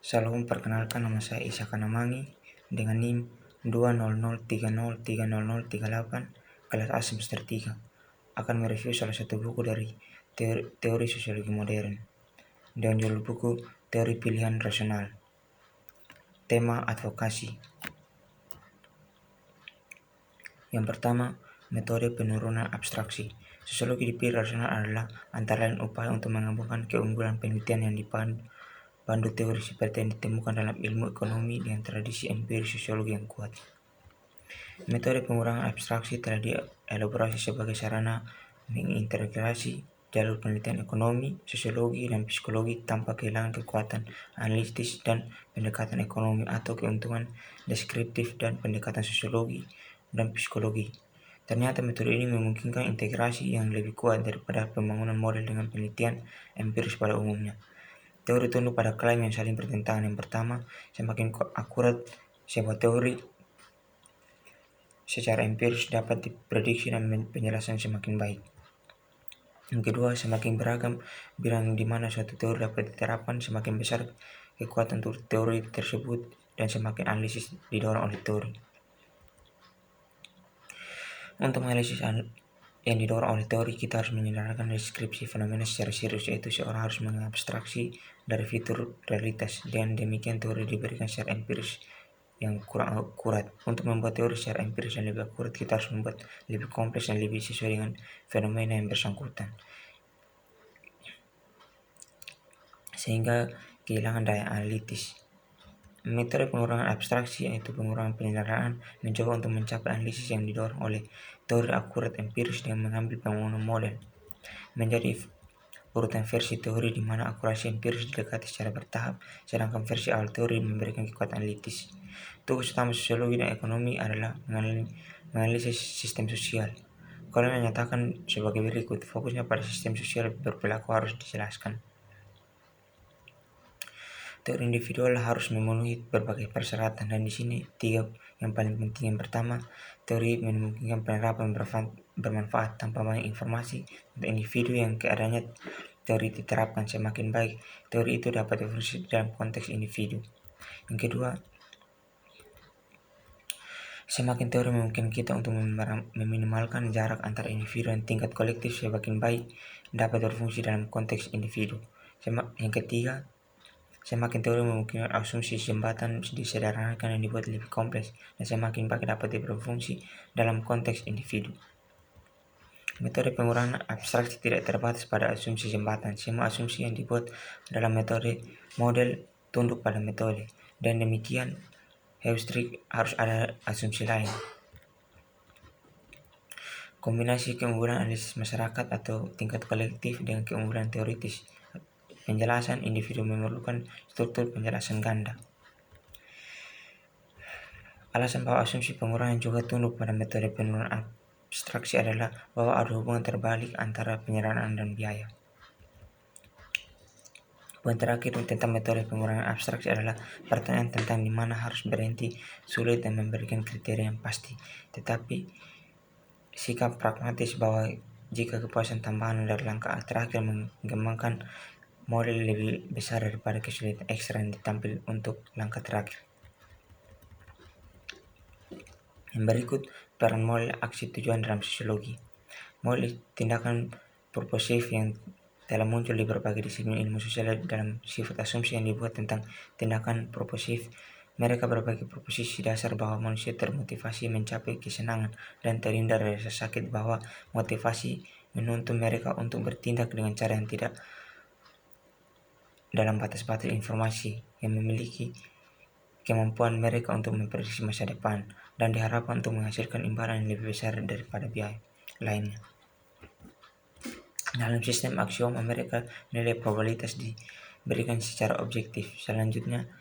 Salam, perkenalkan nama saya Isa Kanamangi dengan NIM 200303038 kelas A semester 3. Akan mereview salah satu buku dari teori sosiologi modern dengan judul buku Teori Pilihan Rasional. Tema advokasi. Yang pertama, metode penurunan abstraksi. Sosiologi dipilih rasional adalah antara lain upaya untuk mengembangkan keunggulan penelitian yang dipandu teori seperti yang ditemukan dalam ilmu ekonomi dengan tradisi empiris sosiologi yang kuat. Metode pengurangan abstraksi telah dielaborasi sebagai sarana mengintegrasi jalur penelitian ekonomi, sosiologi, dan psikologi tanpa kehilangan kekuatan analitis dan pendekatan ekonomi atau keuntungan deskriptif dan pendekatan sosiologi dan psikologi. Ternyata metode ini memungkinkan integrasi yang lebih kuat daripada pembangunan model dengan penelitian empiris pada umumnya. Teori tunduk pada klaim yang saling bertentangan. Yang pertama, semakin akurat sebuah teori secara empiris dapat diprediksi dan penjelasan semakin baik. Yang kedua, semakin beragam bidang di mana suatu teori dapat diterapkan, semakin besar kekuatan teori tersebut dan semakin analisis didorong oleh teori. Untuk analisis yang didorong oleh teori, kita harus menyelaraskan deskripsi fenomena secara serius, yaitu seorang harus mengabstraksi dari fitur realitas. Dengan demikian teori diberikan secara empiris yang kurang akurat. Untuk membuat teori secara empiris yang lebih akurat, kita harus membuat lebih kompleks dan lebih sesuai dengan fenomena yang bersangkutan, sehingga kehilangan daya analitis. Metode pengurangan abstraksi, yaitu pengurangan penyederhanaan, mencoba untuk mencapai analisis yang didorong oleh teori akurat empiris dengan mengambil pembangunan model menjadi urutan versi teori di mana akurasi empiris didekati secara bertahap, sedangkan versi awal teori memberikan kekuatan analitis. Tugas utama sosiologi dan ekonomi adalah menganalisis sistem sosial. Kalau menyatakan sebagai berikut, fokusnya pada sistem sosial berperilaku harus dijelaskan. Teori individual harus memenuhi berbagai persyaratan, dan di sini 3 yang paling penting. Yang pertama, teori memungkinkan penerapan bermanfaat tanpa banyak informasi untuk individu yang keadaannya teori diterapkan semakin baik. Teori itu dapat difungsi dalam konteks individu. Yang kedua, semakin teori memungkinkan kita untuk meminimalkan jarak antara individu dan tingkat kolektif, semakin baik dapat berfungsi dalam konteks individu. Yang ketiga, semakin teori memungkinkan asumsi jembatan disederhanakan dan dibuat lebih kompleks, dan semakin baik dapat berfungsi dalam konteks individu. Metode pengurangan abstraksi tidak terbatas pada asumsi jembatan. Semua asumsi yang dibuat dalam metode model tunduk pada metode, dan demikian heuristrik harus ada asumsi lain. Kombinasi keunggulan analisis masyarakat atau tingkat kolektif dengan keunggulan teoritis penjelasan individu memerlukan struktur penjelasan ganda. Alasan bahwa asumsi pengurangan juga tunduk pada metode penurunan abstraksi adalah bahwa ada hubungan terbalik antara penyederhanaan dan biaya. Poin terakhir tentang metode pengurangan abstraksi adalah pertanyaan tentang di mana harus berhenti sulit dan memberikan kriteria yang pasti, tetapi sikap pragmatis bahwa jika kepuasan tambahan dari langkah terakhir mengembangkan model lebih besar daripada kesulitan ekstra yang ditampil untuk langkah terakhir. Yang berikut peran model aksi tujuan dalam sosiologi. Model tindakan purposif yang telah muncul di berbagai disiplin ilmu sosial dalam sifat asumsi yang dibuat tentang tindakan purposif. Mereka berbagi proposisi dasar bahwa manusia termotivasi mencapai kesenangan dan terhindar dari rasa sakit, bahwa motivasi menuntun mereka untuk bertindak dengan cara yang tidak dalam batas-batas informasi, yang memiliki kemampuan mereka untuk memprediksi masa depan, dan diharapkan untuk menghasilkan imbalan yang lebih besar daripada biaya lainnya. Dalam sistem aksioma, mereka nilai probabilitas diberikan secara objektif. Selanjutnya,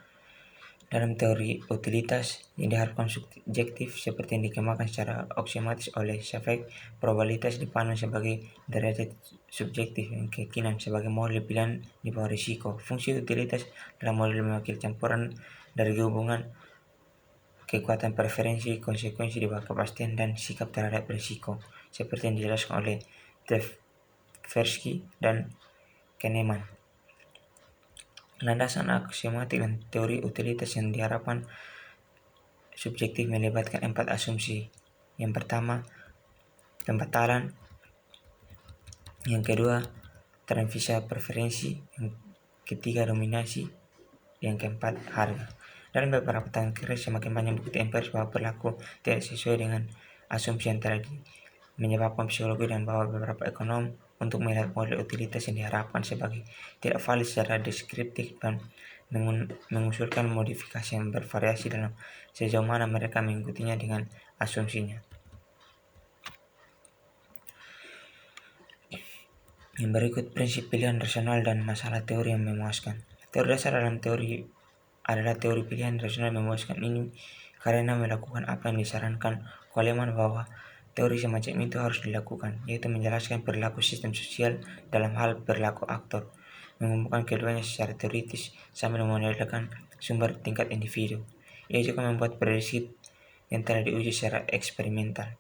dalam teori utilitas yang diharapkan subjektif seperti yang dikembangkan secara aksiomatis oleh Schaeffler, probabilitas dipandang sebagai derajat subjektif yang keyakinan sebagai model pilihan di bawah risiko. Fungsi utilitas dalam model mewakili campuran dari hubungan kekuatan preferensi, konsekuensi di bawah kepastian, dan sikap terhadap risiko, seperti yang dijelaskan oleh Tversky dan Kahneman. Landasan aksiomatik dan teori utilitas yang diharapkan subjektif melibatkan 4 asumsi. Yang pertama, pembatalan. Yang kedua, transvisa preferensi. Yang ketiga, dominasi. Yang keempat, harga. Dalam beberapa tahun terakhir semakin banyak bukti empiris bahwa perilaku tidak sesuai dengan asumsi yang telah menyebabkan psikologi dan bahwa beberapa ekonom untuk melihat model utilitas yang diharapkan sebagai tidak valid secara deskriptif dan mengusulkan modifikasi yang bervariasi dalam sejauh mana mereka mengikutinya dengan asumsinya. Yang berikut prinsip pilihan rasional dan masalah teori yang memuaskan. Teori dasar dalam teori adalah teori pilihan rasional memuaskan ini karena melakukan apa yang disarankan Goleman bahwa teori semacam itu harus dilakukan, yaitu menjelaskan perilaku sistem sosial dalam hal perilaku aktor, mengumpulkan keduanya secara teoritis sambil memodelkan sumber tingkat individu. Ia juga membuat prediksi yang telah diuji secara eksperimental.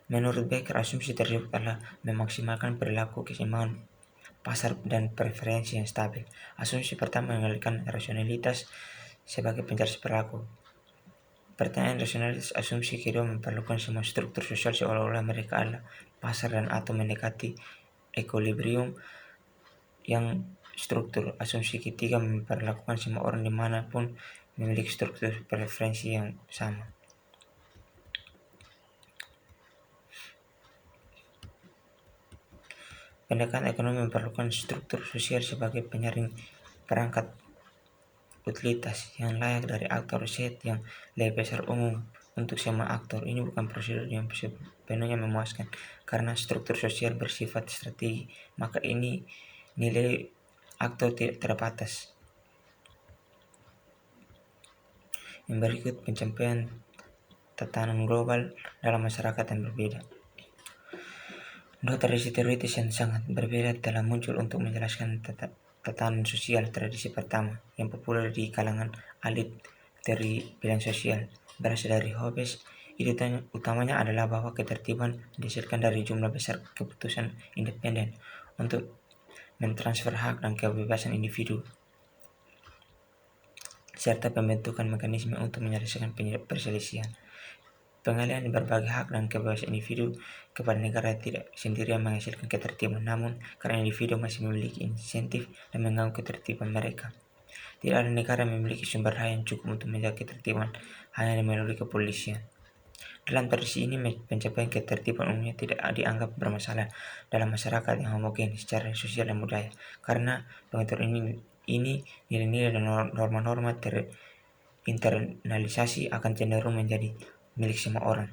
Menurut Becker, asumsi tersebut adalah memaksimalkan perilaku keseimbangan pasar dan preferensi yang stabil. Asumsi pertama mengalihkan rasionalitas sebagai penjelasan perilaku. Pertanyaan rasionalitas asumsi kedua memperlakukan semua struktur sosial seolah-olah mereka adalah pasar dan atau mendekati equilibrium yang struktur. Asumsi ketiga memperlakukan semua orang dimanapun memiliki struktur preferensi yang sama. Pendekatan ekonomi memperlakukan struktur sosial sebagai penyaring perangkat utilitas yang layak dari aktor set yang lebih besar umum untuk semua aktor. Ini bukan prosedur yang sepenuhnya memuaskan karena struktur sosial bersifat strategi, maka ini nilai aktor tidak terbatas. Yang berikut pencapaian tatanan global dalam masyarakat yang berbeda. Dua tradisi teoritis yang sangat berbeda telah muncul untuk menjelaskan tatanan sosial. Tradisi pertama, yang populer di kalangan elit teori pilihan sosial, berasal dari Hobbes. Ide utamanya adalah bahwa ketertiban dihasilkan dari jumlah besar keputusan independen untuk mentransfer hak dan kebebasan individu, serta pembentukan mekanisme untuk menyelesaikan perselisihan. Pengalihan berbagai hak dan kebebasan individu kepada negara tidak sendirian menghasilkan ketertiban, namun karena individu masih memiliki insentif dan mengganggu ketertiban mereka. Tidak ada negara yang memiliki sumber daya yang cukup untuk menjaga ketertiban hanya melalui kepolisian. Dalam tradisi ini, pencapaian ketertiban umumnya tidak dianggap bermasalah dalam masyarakat yang homogen secara sosial dan budaya, karena pengaturan ini nilai-nilai dan norma-norma terinternalisasi akan cenderung menjadi milik semua orang.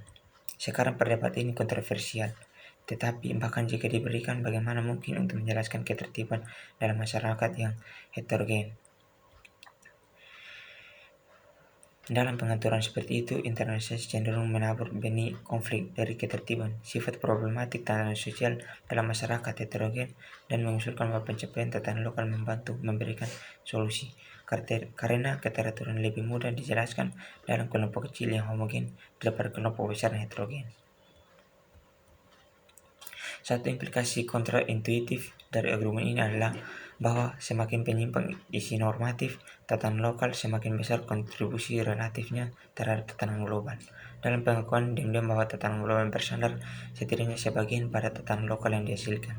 Sekarang perdebatan ini kontroversial, tetapi bahkan jika diberikan, bagaimana mungkin untuk menjelaskan ketertiban dalam masyarakat yang heterogen? Dalam pengaturan seperti itu, internalisasi cenderung menabur benih konflik dari ketertiban, sifat problematik tatanan sosial dalam masyarakat heterogen, dan mengusulkan bahwa pencapaian tatanan lokal membantu memberikan solusi, karena keteraturan lebih mudah dijelaskan dalam kelompok kecil yang homogen daripada kelompok besar yang heterogen. Satu implikasi kontraintuitif dari argumen ini adalah bahwa semakin penyimpang isi normatif tatanan lokal, semakin besar kontribusi relatifnya terhadap tatanan global. Dalam pengakuan diam-diam bahwa tatanan global bersandar setidaknya sebagian pada tatanan lokal yang dihasilkan.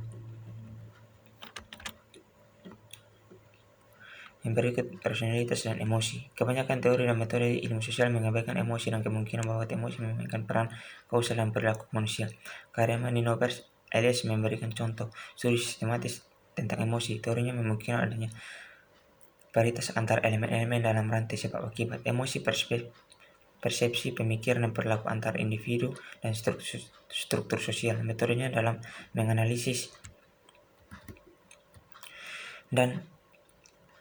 Yang berikut, rasionalitas dan emosi. Kebanyakan teori dan metode ilmu sosial mengabaikan emosi dan kemungkinan bahwa emosi memainkan peran kausal dalam perilaku manusia. Karya Ninovers Elias memberikan contoh studi sistematis tentang emosi. Teorinya memungkinkan adanya paritas antara elemen-elemen dalam rantai sebab akibat. Emosi, persepsi, pemikiran, dan perilaku antar individu dan struktur sosial. Metodenya dalam menganalisis dan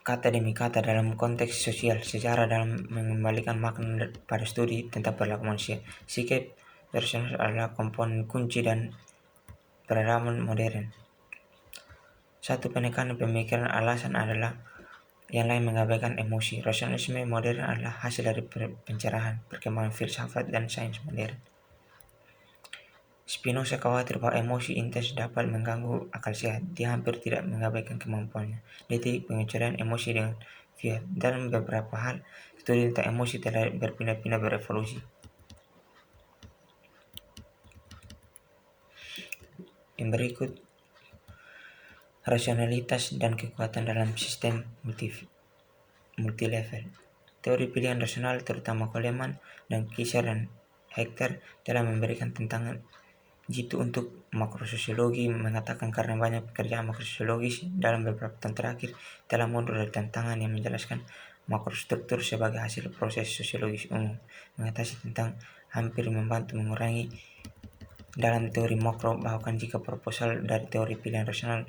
kata demi kata dalam konteks sosial sejarah dalam mengembalikan makna pada studi tentang perilaku manusia. Sikap rasional adalah komponen kunci dan peradaban modern. Satu, penekanan pemikiran alasan adalah yang lain mengabaikan emosi. Rasionalisme modern adalah hasil dari pencerahan, perkembangan filsafat dan sains modern. Spinoza khawatir bahwa emosi intens dapat mengganggu akal sehat. Dia hampir tidak mengabaikan kemampuannya. Detik pengecualian emosi dengan fiat. Dalam beberapa hal, studi tentang emosi telah berpindah-pindah berevolusi. Yang berikut, rasionalitas dan kekuatan dalam sistem multilevel. Teori pilihan rasional terutama Coleman dan Kisar dan Hector telah memberikan tantangan jitu untuk makrososiologi, mengatakan karena banyak pekerjaan makrososiologis dalam beberapa tahun terakhir telah mundur dari tantangan yang menjelaskan makrostruktur sebagai hasil proses sosiologis umum, mengatasi tentang hampir membantu mengurangi dalam teori makro, bahkan jika proposal dari teori pilihan rasional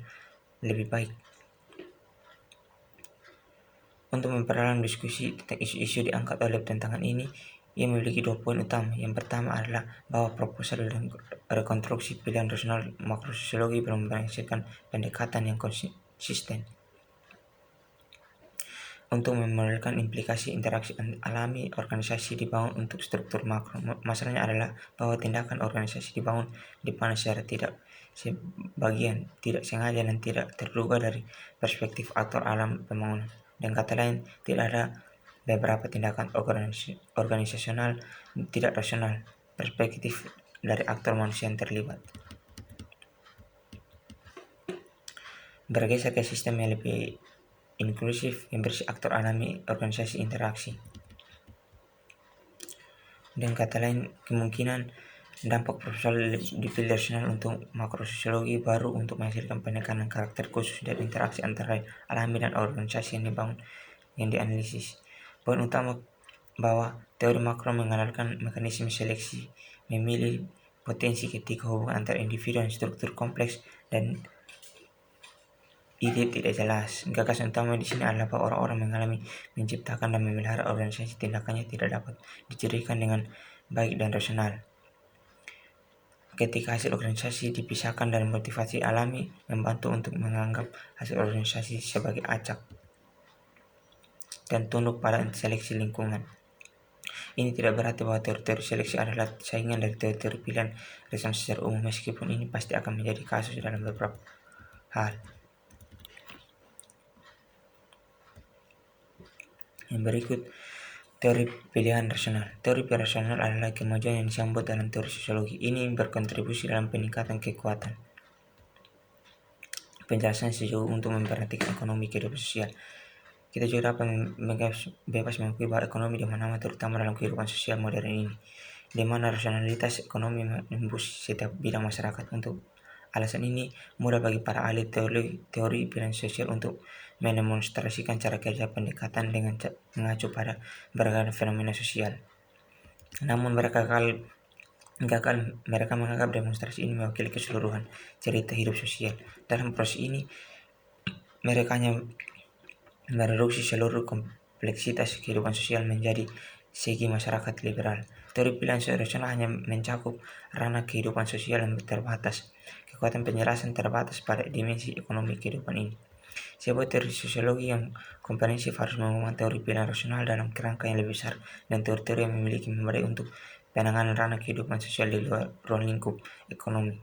lebih baik. Untuk memperdalam diskusi tentang isu-isu diangkat oleh tantangan ini, ia memiliki 2 poin utama. Yang pertama adalah bahwa proposal dan rekonstruksi pilihan rasional makrososiologi belum menghasilkan pendekatan yang konsisten untuk memodelkan implikasi interaksi alami organisasi dibangun untuk struktur makro. Masalahnya adalah bahwa tindakan organisasi dibangun dipandang secara tidak sengaja dan tidak terduga dari perspektif aktor alam pembangunan. Dengan kata lain, tidak ada beberapa tindakan organisasional tidak rasional, perspektif dari aktor manusia yang terlibat. Bergeser ke sistem yang lebih inklusif yang bersih aktor alami organisasi interaksi. Dengan kata lain, kemungkinan dampak proposal dipilih rasional untuk makrososiologi baru untuk menghasilkan penekanan karakter khusus dan interaksi antara alami dan organisasi yang dianalisis. Poin utama bahwa teori makro mengandalkan mekanisme seleksi memilih potensi ketika hubungan antara individu dan struktur kompleks dan ide tidak jelas. Gagasan utama di sini adalah bahwa orang-orang mengalami, menciptakan dan memelihara organisasi tindakannya tidak dapat dicirikan dengan baik dan rasional. Ketika hasil organisasi dipisahkan dari motivasi alami, membantu untuk menganggap hasil organisasi sebagai acak dan tunduk pada seleksi lingkungan. Ini tidak berarti bahwa teori-teori seleksi adalah saingan dari teori-teori pilihan rasional secara umum, meskipun ini pasti akan menjadi kasus dalam beberapa hal. Yang berikut, teori pilihan rasional. Teori pilihan rasional adalah kemajuan yang disambut dalam teori sosiologi. Ini berkontribusi dalam peningkatan kekuatan penjelasan sejauh untuk memperhatikan ekonomi kehidupan sosial. Kita juga dapat bebas mengakui bahwa ekonomi di mana-mana, terutama dalam kehidupan sosial modern ini, di mana rasionalitas ekonomi menembus setiap bidang masyarakat. Untuk alasan ini, mudah bagi para ahli teori pilihan sosial untuk mendemonstrasikan cara kerja pendekatan dengan mengacu pada beragam fenomena sosial. Namun mereka menganggap demonstrasi ini mewakili keseluruhan cerita hidup sosial. Dalam proses ini, mereka hanya mereduksi seluruh kompleksitas kehidupan sosial menjadi segi masyarakat liberal. Teori pilihan rasional hanya mencakup ranah kehidupan sosial yang terbatas. Kekuatan penjelasan terbatas pada dimensi ekonomi kehidupan ini. Sebuah teori sosiologi yang komprehensif harus menggabungkan teori pilihan rasional dalam kerangka yang lebih besar dan teori-teori yang memiliki memadai untuk penanganan ranah kehidupan sosial di luar ruang lingkup ekonomi.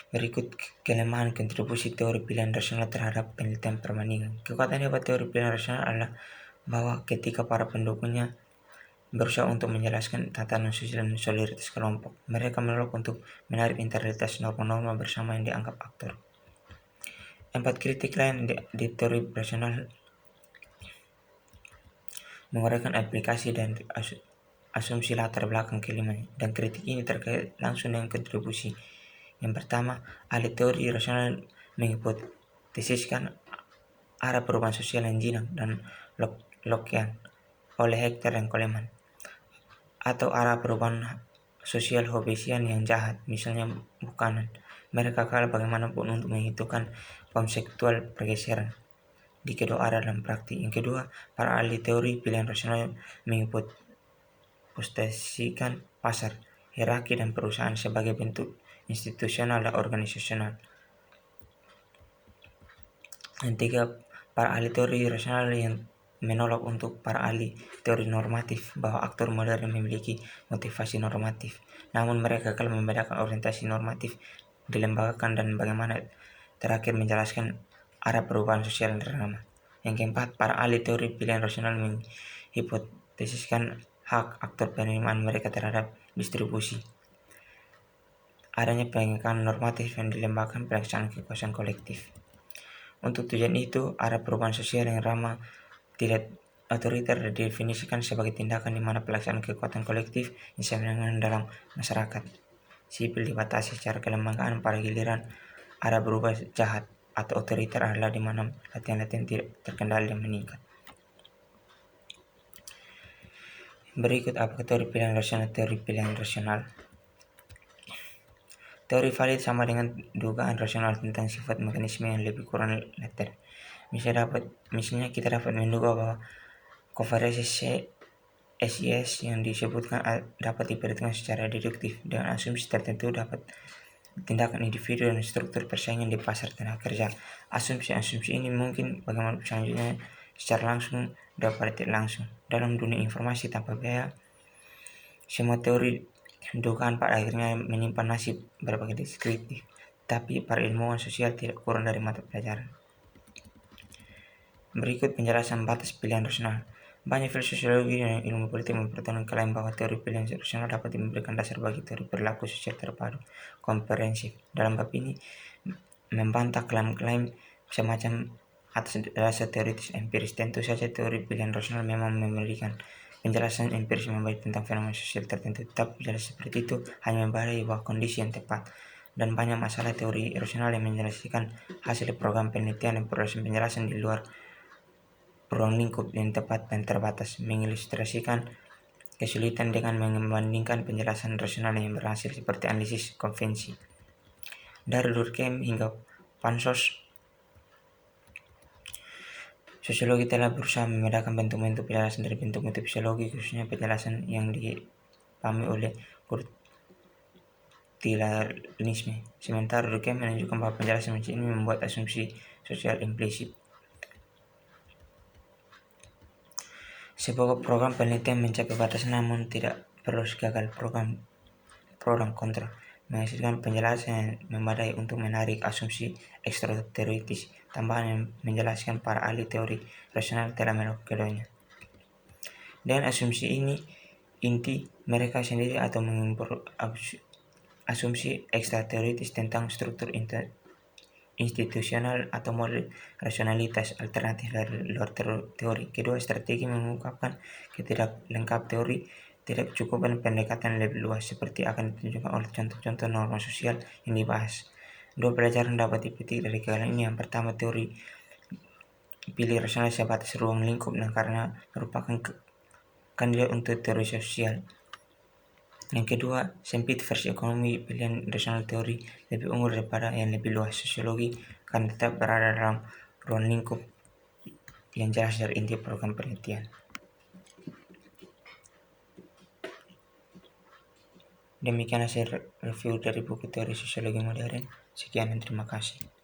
Berikut kelemahan kontribusi teori pilihan rasional terhadap penelitian perbandingan. Kekuatan hebat teori pilihan rasional adalah bahwa ketika para pendukungnya berusaha untuk menjelaskan tatanan sosial dan solidaritas kelompok, mereka menolak untuk menarik internalitas norma-norma bersama yang dianggap aktor. 4 kritik lain di teori rasional menguraikan aplikasi dan asumsi latar belakang kelimanya, dan kritik ini terkait langsung dengan kontribusi. Yang pertama, ahli teori rasional menghipotesiskan arah perubahan sosial yang jinak dan Lockean oleh Hector dan Coleman, atau arah perubahan sosial Hobbesian yang jahat, misalnya Buchanan. Mereka kalah bagaimanapun untuk menghitungkan konseptual pergeseran di kedua arah dalam praktik. Yang kedua, para ahli teori pilihan rasional menghipotesiskan pasar, hierarki dan perusahaan sebagai bentuk institusional dan organisasional. Yang tiga, para ahli teori rasional yang menolak untuk para ahli teori normatif bahwa aktor modern memiliki motivasi normatif, namun mereka gagal membedakan orientasi normatif dilembagakan dan bagaimana terakhir menjelaskan arah perubahan sosial yang ternama. Yang keempat, para ahli teori pilihan rasional menghipotesiskan hak aktor penerimaan mereka terhadap distribusi. Adanya pengingkaran normatif yang dilembagakan pelaksanaan kekuasaan kolektif. Untuk tujuan itu, arah perubahan sosial yang ramah tidak otoriter didefinisikan sebagai tindakan di mana pelaksanaan kekuatan kolektif yang sebenarnya dalam masyarakat sipil dibatasi secara kelembagaan. Pada giliran arah berubah jahat atau otoriter adalah di mana latihan-latihan tidak terkendali dan meningkat. Berikut apakah teori pilihan rasional? Teori pilihan rasional. Teori valid sama dengan dugaan rasional tentang sifat mekanisme yang lebih kurang later. Misalnya kita dapat menduga bahwa kovariasi SIS yang disebutkan dapat diperhitungkan secara deduktif dengan asumsi tertentu dapat tindakan individu dan struktur persaingan di pasar tenaga kerja. Asumsi-asumsi ini mungkin bagaimana selanjutnya secara langsung dapat tidak langsung. Dalam dunia informasi tanpa biaya, semua teori dugaan pada akhirnya menyimpan nasib berbagai deskriptif, tapi para ilmuwan sosial tidak kurang dari mata pelajaran. Berikut penjelasan batas pilihan rasional. Banyak filsuf sosiologi dan ilmu politik mempertahankan klaim bahwa teori pilihan rasional dapat memberikan dasar bagi teori perilaku sosial terpadu komprehensif. Dalam bab ini membantah klaim-klaim semacam atas dasar teoritis empiris. Tentu saja teori pilihan rasional memang memberikan penjelasan empiris yang baik tentang fenomena sosial tertentu, tetapi penjelasan seperti itu hanya membadai bahwa kondisi yang tepat. Dan banyak masalah teori rasional yang menjelaskan hasil program penelitian dan proses penjelasan di luar ruang lingkup yang tepat dan terbatas, mengilustrasikan kesulitan dengan membandingkan penjelasan rasional yang berhasil seperti analisis konvensi. Dari Durkheim hingga Pansos, sosiologi telah berusaha membedakan bentuk-bentuk penjelasan dari bentuk-bentuk psikologi, khususnya penjelasan yang dipahami oleh Curtilianisme. Sementara Durkheim menunjukkan bahwa penjelasan ini membuat asumsi sosial implisit. Sebuah program penelitian mencapai batas namun tidak perlu gagal. Program pro dan kontra menghasilkan penjelasan yang memadai untuk menarik asumsi ekstra teoritis tambahan yang menjelaskan para ahli teori rasional telah melakukan keduanya. Dengan asumsi ini, inti mereka sendiri atau mengimpor asumsi ekstra teoritis tentang struktur institusional atau model rasionalitas alternatif dari luar teori. Kedua strategi mengungkapkan ketidaklengkap teori, tidak cukupan pendekatan lebih luas seperti akan ditunjukkan oleh contoh-contoh norma sosial yang dibahas. Dua pelajaran dapat dipetik dari kegagalan ini. Yang pertama, teori pilih rasional sebatas ruang lingkup dan karena merupakan kandidat untuk teori sosial. Yang kedua, sempit versi ekonomi pilihan rasional teori lebih unggul daripada yang lebih luas sosiologi karena tetap berada dalam ruang lingkup yang jelas dari inti program penelitian. Demikian hasil review dari buku teori sosiologi modern. Sekian dan terima kasih.